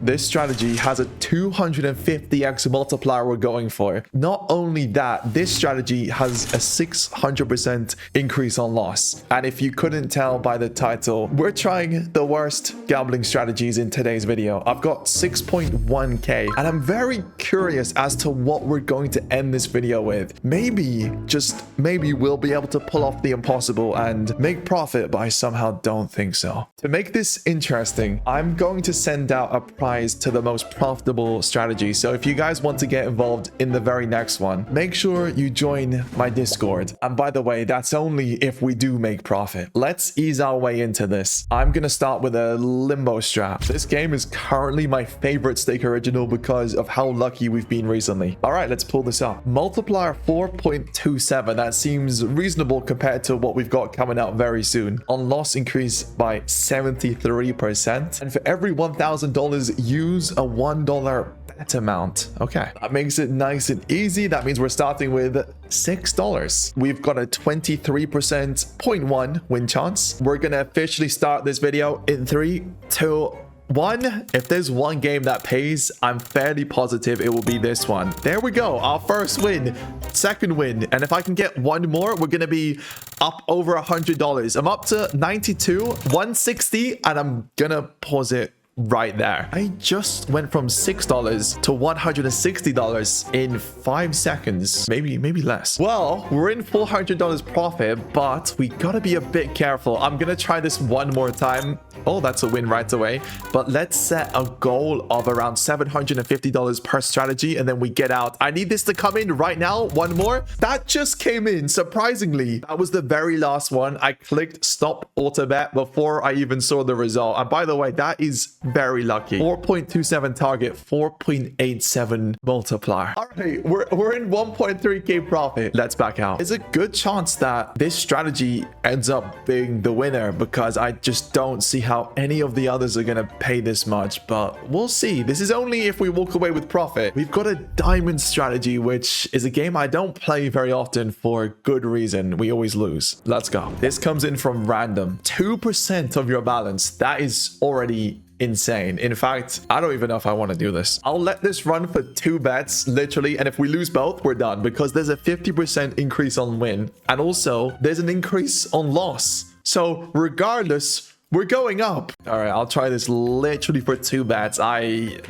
This strategy has a 250x multiplier we're going for. Not only that, this strategy has a 600% increase on loss. And if you couldn't tell by the title, we're trying the worst gambling strategies in today's video. I've got 6.1k and I'm very curious as to what we're going to end this video with. Maybe, just maybe, we'll be able to pull off the impossible and make profit, but I somehow don't think so. To make this interesting, I'm going to send out a prize to the most profitable strategy. So if you guys want to get involved in the very next one, make sure you join my Discord. And by the way, that's only if we do make profit. Let's ease our way into this. I'm going to start with a Limbo strat. This game is currently my favorite stake original because of how lucky we've been recently. All right, let's pull this up. Multiplier 4.27. That seems reasonable compared to what we've got coming out very soon. On loss increase by 73%. And for every $1,000, use a $1 bet amount. Okay, that makes it nice and easy. That means we're starting with $6. We've got a 23.1 win chance. We're gonna officially start this video in 3, 2, 1. If there's one game that pays, I'm fairly positive it will be this one. There we go, our first win, second win, and if I can get one more, we're gonna be up over $100. I'm up to 92, 160, and I'm gonna pause it right there. I just went from $6 to $160 in 5 seconds, maybe less. Well, we're in $400 profit, but we gotta be a bit careful. I'm gonna try this one more time. Oh, that's a win right away. But let's set a goal of around $750 per strategy, and then we get out. I need this to come in right now. One more. That just came in, surprisingly. That was the very last one. I clicked stop auto bet before I even saw the result. And by the way, that is very lucky. 4.27 target, 4.87 multiplier. All right, we're in 1.3k profit. Let's back out. There's a good chance that this strategy ends up being the winner because I just don't see how any of the others are gonna pay this much, but we'll see. This is only if we walk away with profit. We've got a diamond strategy, which is a game I don't play very often for good reason. We always lose. Let's go. This comes in from random. 2% of your balance. That is already insane. In fact, I don't even know if I want to do this. I'll let this run for 2 bets, literally, and if we lose both, we're done because there's a 50% increase on win, and also there's an increase on loss. So regardless, we're going up. All right, I'll try this literally for 2 bets. I'm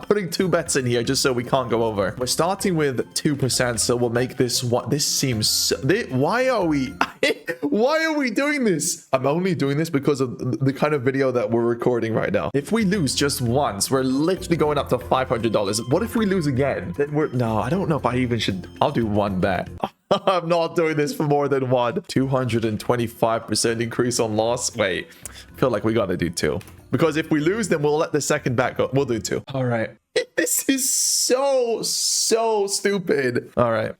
putting 2 bets in here just so we can't go over. We're starting with 2%, so we'll make this one. This seems so, why are we doing this? I'm only doing this because of the kind of video that we're recording right now. If we lose just once, we're literally going up to $500. What if we lose again? Then no, I don't know if I even should. I'll do 1 bet. I'm not doing this for more than 1. 225% increase on loss. Wait, I feel like we gotta do 2. Because if we lose, then we'll let the second bet go. We'll do 2. All right. This is so stupid. All right,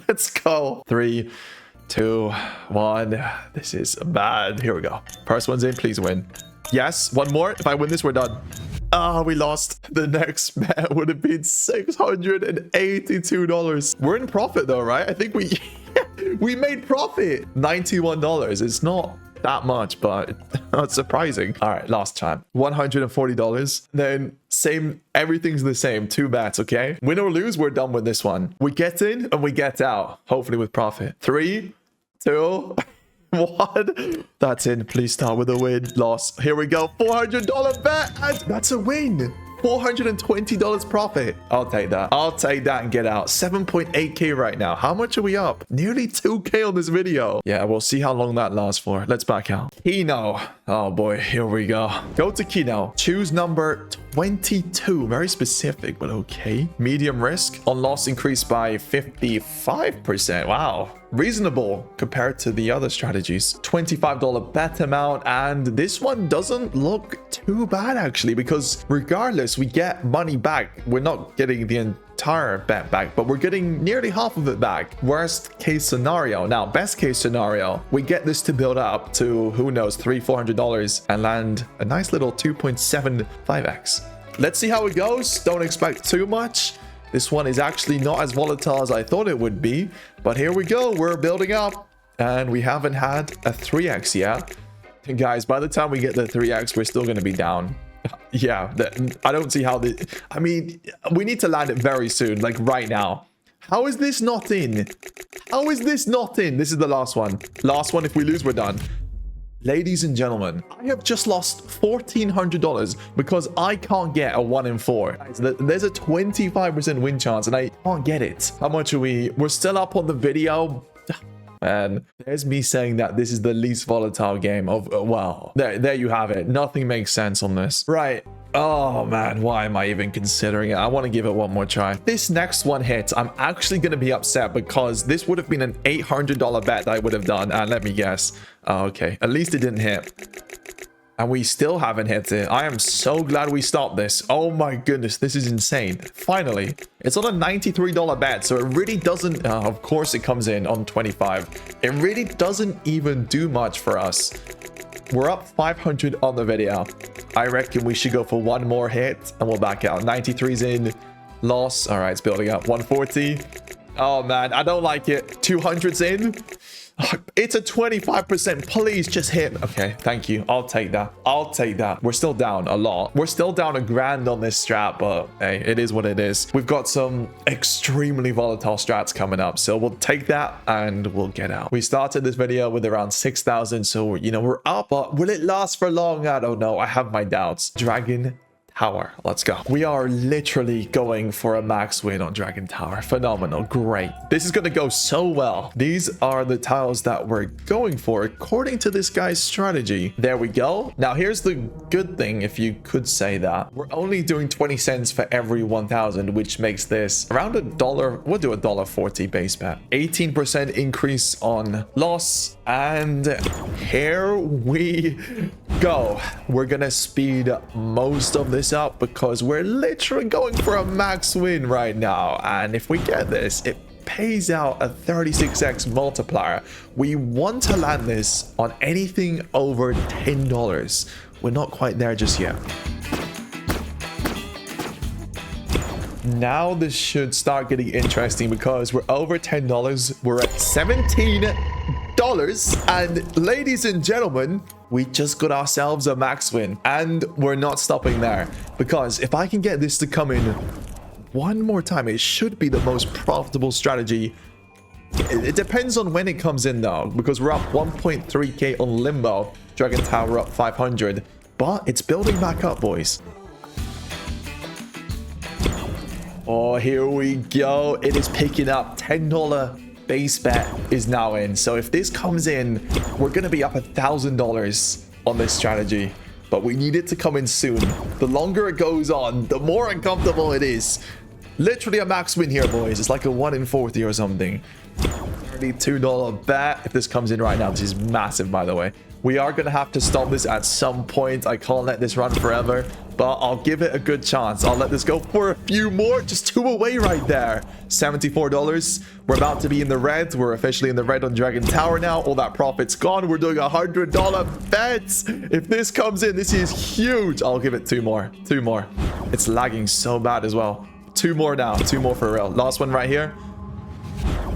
let's go. 3, 2, 1. This is bad. Here we go. First one's in, please win. Yes, one more. If I win this, we're done. Ah, we lost. The next bet would have been $682. We're in profit though, right? I think we made profit. $91. It's not that much, but it's surprising. All right, last time. $140. Then same, everything's the same. 2 bets, okay? Win or lose, we're done with this one. We get in and we get out, hopefully with profit. 3, 2, 1. That's in. Please start with a win. Loss. Here we go. $400 bet. And that's a win. $420 profit. I'll take that. I'll take that and get out. 7.8k right now. How much are we up? Nearly 2k on this video. Yeah, we'll see how long that lasts for. Let's back out. Keno. Oh boy, here we go. Go to Keno. Choose number 22. Very specific, but okay. Medium risk. On loss increased by 55%. Wow. Reasonable compared to the other strategies. $25 bet amount, and this one doesn't look too bad actually, because regardless we get money back. We're not getting the entire bet back, but we're getting nearly half of it back. Worst case scenario. Now, best case scenario, we get this to build up to, who knows, $300-400 and land a nice little 2.75x. Let's see how it goes. Don't expect too much. This one is actually not as volatile as I thought it would be, but here we go. We're building up, and we haven't had a 3x yet. And guys, by the time we get the 3x, we're still going to be down. Yeah, I don't see how the... I mean, we need to land it very soon, like right now. How is this not in? How is this not in? This is the last one. Last one. If we lose, we're done. Ladies and gentlemen, I have just lost $1,400 because I can't get a 1 in 4. There's a 25% win chance and I can't get it. How much are we? We're still up on the video. And there's me saying that this is the least volatile game of, well, there you have it. Nothing makes sense on this. Right. Oh man, why am I even considering it? I want to give it one more try. This next one hits, I'm actually going to be upset because this would have been an $800 bet that I would have done. And let me guess. Oh, okay, at least it didn't hit. And we still haven't hit it. I am so glad we stopped this. Oh my goodness, this is insane. Finally, it's on a $93 bet, so it really doesn't... of course it comes in on 25. It really doesn't even do much for us. We're up 500 on the video. I reckon we should go for one more hit and we'll back out. 93's in. Loss. All right, it's building up. 140. Oh man, I don't like it. 200's in. It's a 25%. Please just hit. Okay, thank you. I'll take that. I'll take that. We're still down a lot. We're still down $1,000 on this strat, but hey, it is what it is. We've got some extremely volatile strats coming up, so we'll take that and we'll get out. We started this video with around 6,000, so you know we're up, but will it last for long? I don't know. I have my doubts. Dragon Tower. Let's go. We are literally going for a max win on Dragon Tower. Phenomenal. Great. This is going to go so well. These are the tiles that we're going for according to this guy's strategy. There we go. Now, here's the good thing, if you could say that. We're only doing 20 cents for every 1,000, which makes this around $1. We'll do $1.40 base bet. 18% increase on loss. And here we go. We're going to speed most of this up because we're literally going for a max win right now, and if we get this, it pays out a 36x multiplier. We want to land this on anything over $10. We're not quite there just yet. Now this should start getting interesting because we're over $10. We're at $17, and ladies and gentlemen, we just got ourselves a max win, and we're not stopping there because if I can get this to come in one more time, it should be the most profitable strategy. It depends on when it comes in though, because we're up 1.3k on Limbo. Dragon Tower up 500, but it's building back up, boys. Oh, here we go. It is picking up. $10 base bet is now in. So if this comes in, we're going to be up $1,000 on this strategy. But we need it to come in soon. The longer it goes on, the more uncomfortable it is. Literally a max win here, boys. It's like a 1 in 40 or something. $32 bet. If this comes in right now, this is massive, by the way. We are going to have to stop this at some point. I can't let this run forever, but I'll give it a good chance. I'll let this go for a few more. Just 2 away right there. $74. We're about to be in the red. We're officially in the red on Dragon Tower now. All that profit's gone. We're doing $100 bets. If this comes in, this is huge. I'll give it 2 more. 2 more. It's lagging so bad as well. 2 more now. 2 more for real. Last one right here.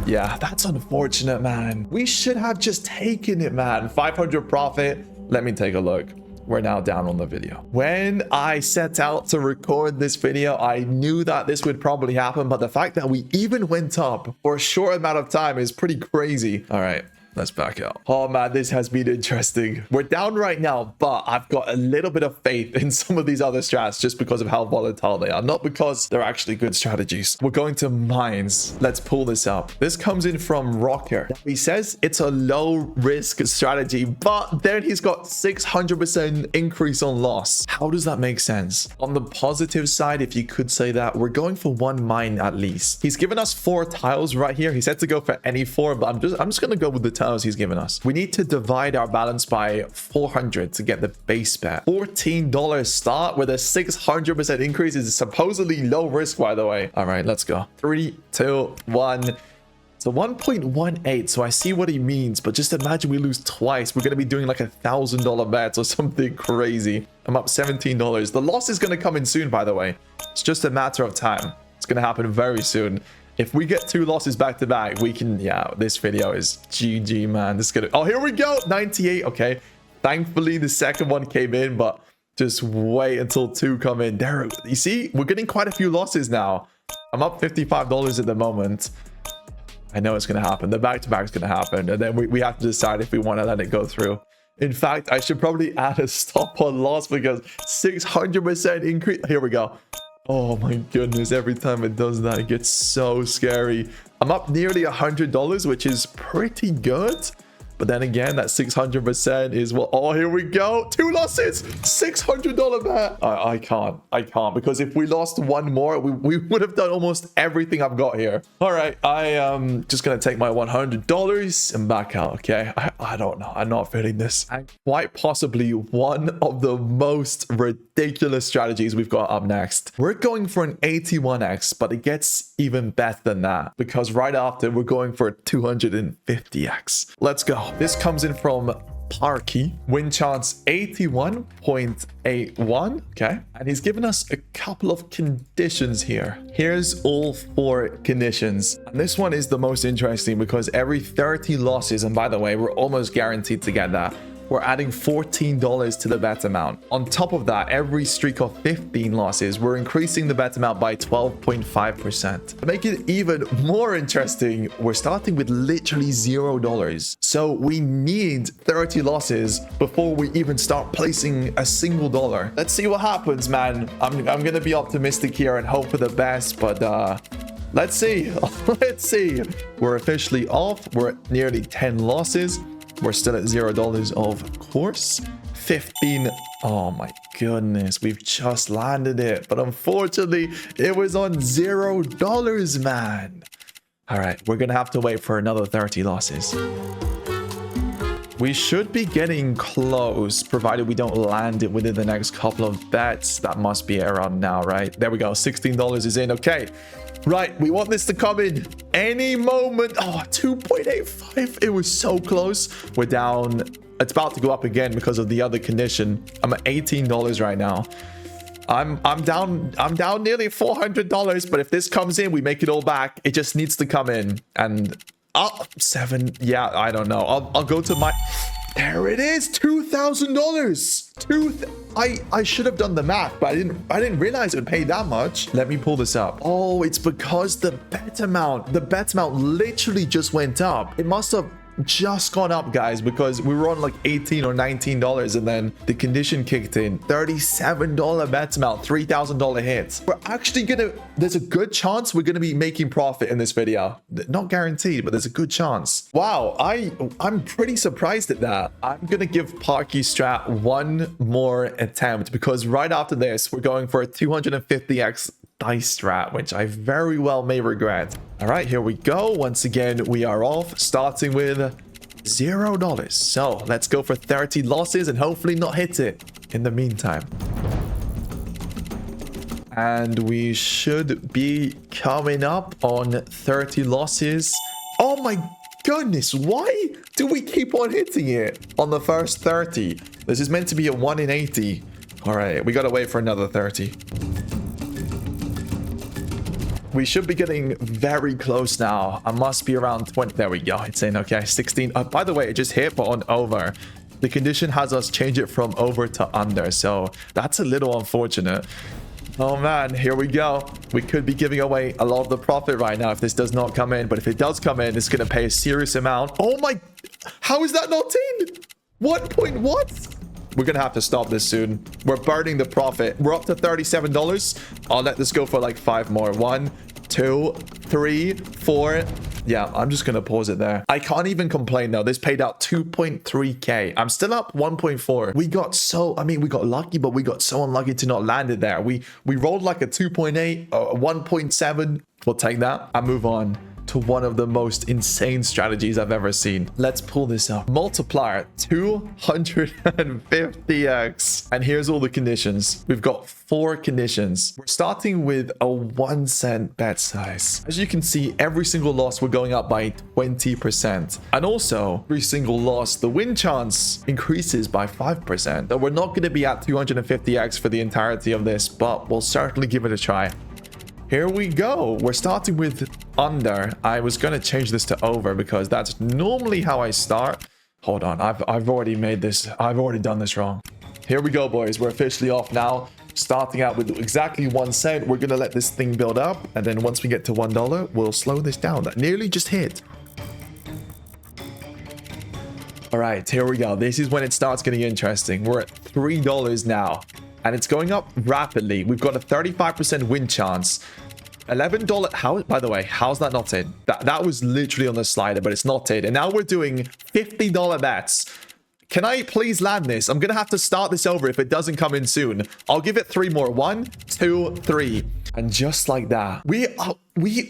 Yeah, that's unfortunate, man. We should have just taken it, man. 500 profit. Let me take a look. We're now down on the video. When I set out to record this video, I knew that this would probably happen, but the fact that we even went up for a short amount of time is pretty crazy. All right. Let's back out. Oh man, this has been interesting. We're down right now, but I've got a little bit of faith in some of these other strats just because of how volatile they are, not because they're actually good strategies. We're going to mines. Let's pull this up. This comes in from Rocker. He says it's a low risk strategy, but then he's got 600% increase on loss. How does that make sense? On the positive side, if you could say that, we're going for 1 mine at least. He's given us 4 tiles right here. He said to go for any 4, but I'm just going to go with the tiles he's given us. We need to divide our balance by 400 to get the base bet. $14 start with a 600% increase is supposedly low risk, by the way. All right, let's go. 3, 2, 1. So 1.18. So I see what he means, but just imagine we lose twice. We're going to be doing like $1,000 bets or something crazy. I'm up $17. The loss is going to come in soon, by the way. It's just a matter of time. It's going to happen very soon. If we get 2 losses back to back, we can, yeah, this video is GG, man. This is gonna, oh, here we go. 98. Okay. Thankfully, the second one came in, but Just wait until 2 come in. There, you see, we're getting quite a few losses now. I'm up $55 at the moment. I know it's going to happen. The back-to-back is going to happen. And then we have to decide if we want to let it go through. In fact, I should probably add a stop on loss because 600% increase. Here we go. Oh my goodness. Every time it does that, it gets so scary. I'm up nearly $100, which is pretty good. But then again, that 600% is what... Oh, here we go. 2 losses. $600 bet. I can't. Because if we lost one more, we would have done almost everything I've got here. All right. I am just going to take my $100 and back out, okay? I don't know. I'm not feeling this. And quite possibly one of the most ridiculous strategies we've got up next. We're going for an 81x, but it gets even better than that. Because right after, we're going for a 250x. Let's go. This comes in from Parky. Win chance 81.81. Okay. And he's given us a couple of conditions here. Here's all 4 conditions. And this one is the most interesting because every 30 losses, and by the way, we're almost guaranteed to get that, we're adding $14 to the bet amount. On top of that, every streak of 15 losses, we're increasing the bet amount by 12.5%. To make it even more interesting, we're starting with literally $0. So we need 30 losses before we even start placing a single dollar. Let's see what happens, man. I'm gonna be optimistic here and hope for the best, but let's see. Let's see. We're officially off. We're at nearly 10 losses. We're still at $0, of course. 15. Oh my goodness. We've just landed it. But unfortunately, it was on $0, man. All right. We're going to have to wait for another 30 losses. We should be getting close, provided we don't land it within the next couple of bets. That must be around now, right? There we go. $16 is in. Okay. Right, we want this to come in any moment. Oh, 2.85. It was so close. We're down. It's about to go up again because of the other condition. I'm at $18 right now. I'm down nearly $400. But if this comes in, we make it all back. It just needs to come in. And 7. Yeah, I don't know. I'll go to my... There it is, $2,000. I should have done the math, but I didn't realize it would pay that much. Let me pull this up. Oh, it's because the bet amount literally just went up. It must have just gone up, guys, because we were on like $18 or $19 and then the condition kicked in. $37 bet amount, $3,000 hits. We're actually there's a good chance we're gonna be making profit in this video. Not guaranteed, but there's a good chance. Wow, I'm pretty surprised at that. I'm gonna give Parky Strat one more attempt because right after this we're going for a 250x dice strat, which I very well may regret. All right, here we go. Once again, we are off, starting with $0. So let's go for 30 losses and hopefully not hit it in the meantime. And we should be coming up on 30 losses. Oh my goodness, why do we keep on hitting it on the first 30? This is meant to be a 1 in 80. All right, we gotta wait for another 30. We should be getting very close now. I must be around 20. There we go. It's in. Okay, 16. By the way, it just hit, but on over. The condition has us change it from over to under. So that's a little unfortunate. Oh, man. Here we go. We could be giving away a lot of the profit right now if this does not come in. But if it does come in, it's going to pay a serious amount. Oh, my. How is that not in? 1 point what? We're going to have to stop this soon. We're burning the profit. We're up to $37. I'll let this go for like 5 more. 1, 2, 3, 4. Yeah, I'm just going to pause it there. I can't even complain though. This paid out 2.3k. I'm still up 1.4. We got lucky, but we got so unlucky to not land it there. We rolled like a 2.8, 1.7. We'll take that and move on to one of the most insane strategies I've ever seen. Let's pull this up. Multiplier 250x. And here's all the conditions. We've got 4 conditions. We're starting with a 1 cent bet size. As you can see, every single loss we're going up by 20%. And also, every single loss, the win chance increases by 5%. So we're not going to be at 250x for the entirety of this, but we'll certainly give it a try. Here we go. We're starting with under. I was going to change this to over because that's normally how I start. Hold on. I've already made this. I've already done this wrong. Here we go, boys. We're officially off now. Starting out with exactly 1 cent. We're going to let this thing build up. And then once we get to $1, we'll slow this down. That nearly just hit. All right, here we go. This is when it starts getting interesting. We're at $3 now. And it's going up rapidly. We've got a 35% win chance. $11. How, by the way, how's that not in? That was literally on the slider, but it's not in. And now we're doing $50 bets. Can I please land this? I'm going to have to start this over if it doesn't come in soon. I'll give it 3 more. 1, 2, 3. And just like that, we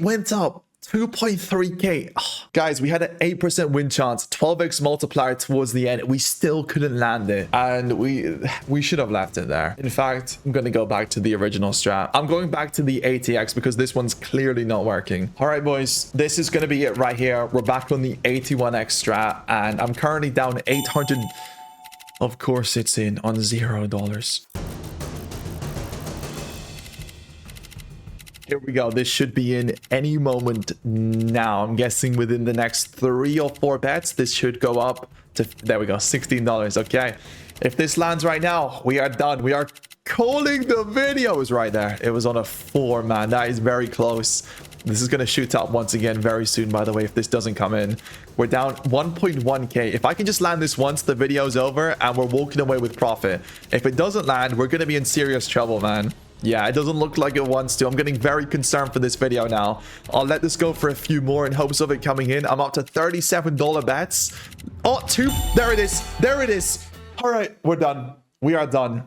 went up 2.3k. Oh, guys, we had an 8% win chance, 12x multiplier towards the end. We still couldn't land it. And we should have left it there. In fact, I'm going to go back to the original strat. I'm going back to the ATX because this one's clearly not working. All right, boys, this is going to be it right here. We're back on the 81x strat and I'm currently down 800. Of course it's in on $0. Here we go. This should be in any moment now. I'm guessing within the next 3 or 4 bets, this should go up to, there we go, $16. Okay. If this lands right now, we are done. We are calling the videos right there. It was on a 4, man. That is very close. This is going to shoot up once again very soon, by the way, if this doesn't come in. We're down 1.1k. If I can just land this once, the video's over and we're walking away with profit. If it doesn't land, we're going to be in serious trouble, man. Yeah, it doesn't look like it wants to. I'm getting very concerned for this video now. I'll let this go for a few more in hopes of it coming in. I'm up to $37 bets. Oh, 2. There it is. There it is. All right, we're done. We are done.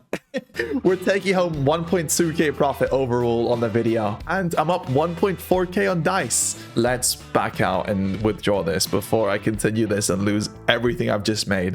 We're taking home 1.2k profit overall on the video. And I'm up 1.4k on dice. Let's back out and withdraw this before I continue this and lose everything I've just made.